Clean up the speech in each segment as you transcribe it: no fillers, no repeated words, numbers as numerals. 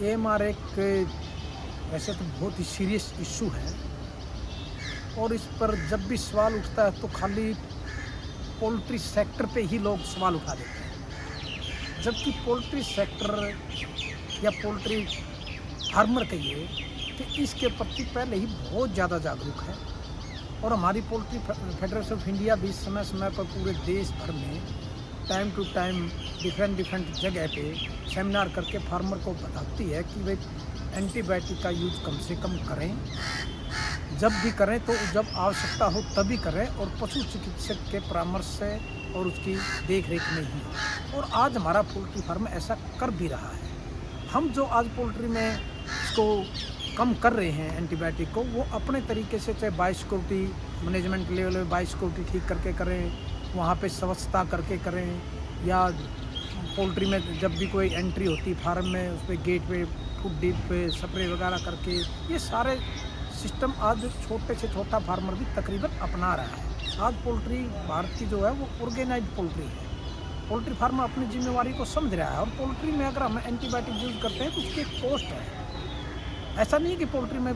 AMR एक वैसे तो बहुत ही सीरियस इशू है और इस पर जब भी सवाल उठता है तो खाली पोल्ट्री सेक्टर पे ही लोग सवाल उठा देते हैं, जबकि पोल्ट्री सेक्टर या पोल्ट्री फार्मर कहिए कि इसके प्रति पहले ही बहुत ज़्यादा जागरूक है। और हमारी पोल्ट्री फेडरेशन ऑफ इंडिया भी समय समय पर पूरे देश भर में टाइम टू टाइम डिफरेंट जगह पे सेमिनार करके फार्मर को बताती है कि वे एंटीबायोटिक का यूज़ कम से कम करें, जब भी करें तो जब आवश्यकता हो तभी करें और पशु चिकित्सक के परामर्श से और उसकी देख रेख में ही। और आज हमारा पोल्ट्री फार्म ऐसा कर भी रहा है। हम जो आज पोल्ट्री में इसको कम कर रहे हैं एंटीबायोटिक को, वो अपने तरीके से चाहे बायोसिक्योरिटी मैनेजमेंट लेवल में बायोसिक्योरिटी ठीक करके करें, वहाँ पे स्वच्छता करके करें, या पोल्ट्री में जब भी कोई एंट्री होती फार्म में उस पर गेट पे फूड डिप पे स्प्रे वगैरह करके, ये सारे सिस्टम आज छोटे से छोटा फार्मर भी तकरीबन अपना रहा है। आज पोल्ट्री भारत की जो है वो ऑर्गेनाइज्ड पोल्ट्री है। पोल्ट्री फार्मर अपनी जिम्मेवारी को समझ रहा है और पोल्ट्री में अगर हम एंटीबायोटिक यूज़ करते हैं तो उसकी कॉस्ट है। ऐसा नहीं है कि पोल्ट्री में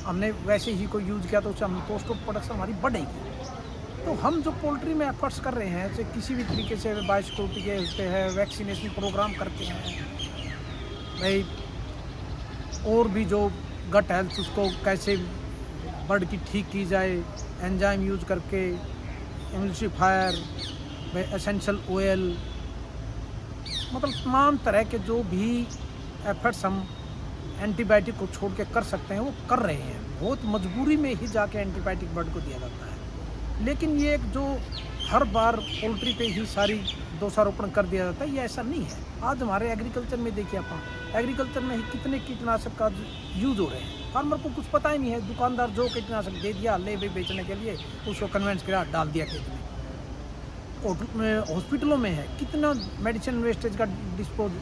हमने वैसे ही कोई यूज़ किया तो उससे हम कॉस्ट ऑफ प्रोडक्शन हमारी बढ़ेगी। तो हम जो पोल्ट्री में एफर्ट्स कर रहे हैं, चाहे किसी भी तरीके से बायोसिक्योरिटी के होते हैं, वैक्सीनेशन प्रोग्राम करते हैं भाई, और भी जो गट हेल्थ उसको कैसे बर्ड की ठीक की जाए, एंजाइम यूज़ करके, एम्ल्सिफायर, एसेंशियल ऑयल, मतलब तमाम तरह के जो भी एफर्ट्स हम एंटीबायोटिक को छोड़ के कर सकते हैं वो कर रहे हैं। बहुत मजबूरी में ही जाके एंटीबायोटिक बर्ड को दिया जाता है, लेकिन ये एक जो हर बार पोल्ट्री पे ही सारी दोषारोपण कर दिया जाता है, ये ऐसा नहीं है। आज हमारे एग्रीकल्चर में देखिए आप, एग्रीकल्चर में ही कितने कीटनाशक का यूज़ हो रहे हैं, फार्मर को कुछ पता ही नहीं है। दुकानदार जो कीटनाशक दे दिया ले भाई बेचने के लिए, उसको कन्वेंस करा डाल दिया खेत में। हॉस्पिटलों में है कितना मेडिसिन वेस्टेज का डिस्पोज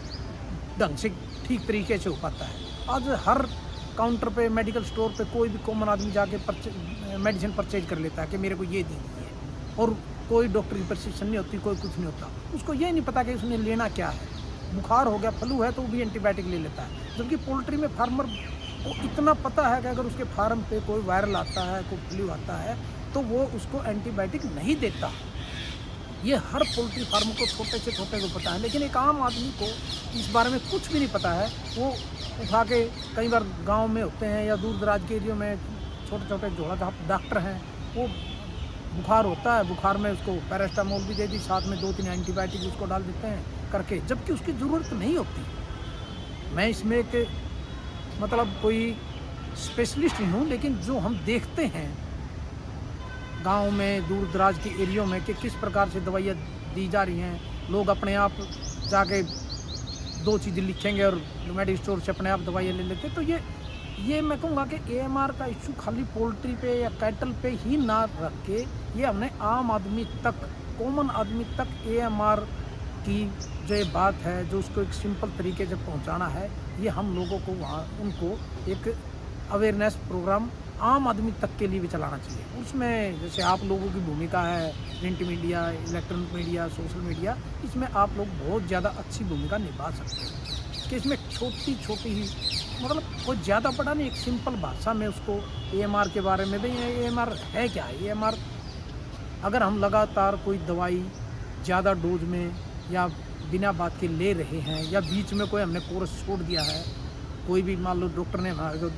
ढंग से ठीक तरीके से हो पाता है। आज हर काउंटर पे मेडिकल स्टोर पे कोई भी कॉमन आदमी जाके मेडिसिन परचेज कर लेता है कि मेरे को ये दीजिए, और कोई डॉक्टर की प्रिस्क्रिप्शन नहीं होती, कोई कुछ नहीं होता। उसको ये नहीं पता कि उसने लेना क्या है। बुखार हो गया, फ्लू है तो वो भी एंटीबायोटिक ले लेता है, जबकि पोल्ट्री में फार्मर को इतना पता है कि अगर उसके फार्म पे कोई वायरल आता है, कोई फ्लू आता है तो वो उसको एंटीबायोटिक नहीं देता। ये हर पोल्ट्री फार्म को छोटे से छोटे को पता है, लेकिन एक आम आदमी को इस बारे में कुछ भी नहीं पता है। वो उठा के कई बार गांव में होते हैं या दूर दराज के एरिया में छोटे छोटे झोला डॉक्टर हैं, वो बुखार होता है, बुखार में उसको पैरास्टामोल भी दे दी, साथ में 2-3 एंटीबायोटिक उसको डाल देते हैं करके, जबकि उसकी ज़रूरत नहीं होती। मैं इसमें एक मतलब कोई स्पेशलिस्ट नहीं हूँ, लेकिन जो हम देखते हैं गांव में दूर दराज के एरियो में कि किस प्रकार से दवाइयाँ दी जा रही हैं, लोग अपने आप जाके 2 चीज़ें लिखेंगे और मेडिकल स्टोर से अपने आप दवाइयाँ ले लेते। तो ये मैं कहूँगा कि एएमआर का इशू खाली पोल्ट्री पे या कैटल पे ही ना रख के, ये हमने आम आदमी तक, कॉमन आदमी तक एएमआर की जो ये बात है, जो उसको एक सिंपल तरीके से पहुँचाना है, ये हम लोगों को वहाँ उनको एक अवेयरनेस प्रोग्राम आम आदमी तक के लिए भी चलाना चाहिए। उसमें जैसे आप लोगों की भूमिका है, print media, electronic media, social media, इसमें आप लोग बहुत ज़्यादा अच्छी भूमिका निभा सकते हैं कि इसमें छोटी छोटी ही, मतलब कोई ज़्यादा बड़ा नहीं, एक सिंपल भाषा में उसको एएमआर के बारे में, भाई एएमआर है क्या है। एएमआर अगर हम लगातार कोई दवाई ज़्यादा डोज में या बिना बात के ले रहे हैं, या बीच में कोई हमने कोर्स छोड़ दिया है, कोई भी मान लो डॉक्टर ने हमारे को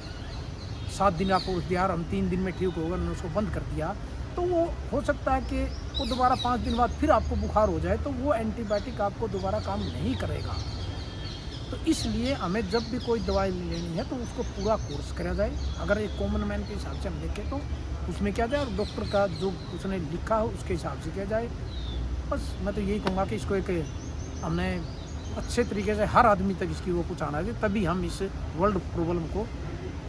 7 दिन का कोर्स दिया और हम 3 दिन में ठीक होगा, हमने उसको बंद कर दिया, तो वो हो सकता है कि वो दोबारा 5 दिन बाद फिर आपको बुखार हो जाए, तो वो एंटीबायोटिक आपको दोबारा काम नहीं करेगा। तो इसलिए हमें जब भी कोई दवाई लेनी है तो उसको पूरा कोर्स करा जाए। अगर एक कॉमन मैन के हिसाब से हम देखें तो उसमें क्या जाए, और डॉक्टर का जो उसने लिखा हो उसके हिसाब से किया जाए। बस मैं तो यही कहूँगा कि इसको एक हमने अच्छे तरीके से हर आदमी तक इसकी वो पहुँचाना है, तभी हम इस वर्ल्ड प्रॉब्लम को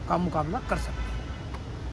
का मुकाबला कर सकते हैं।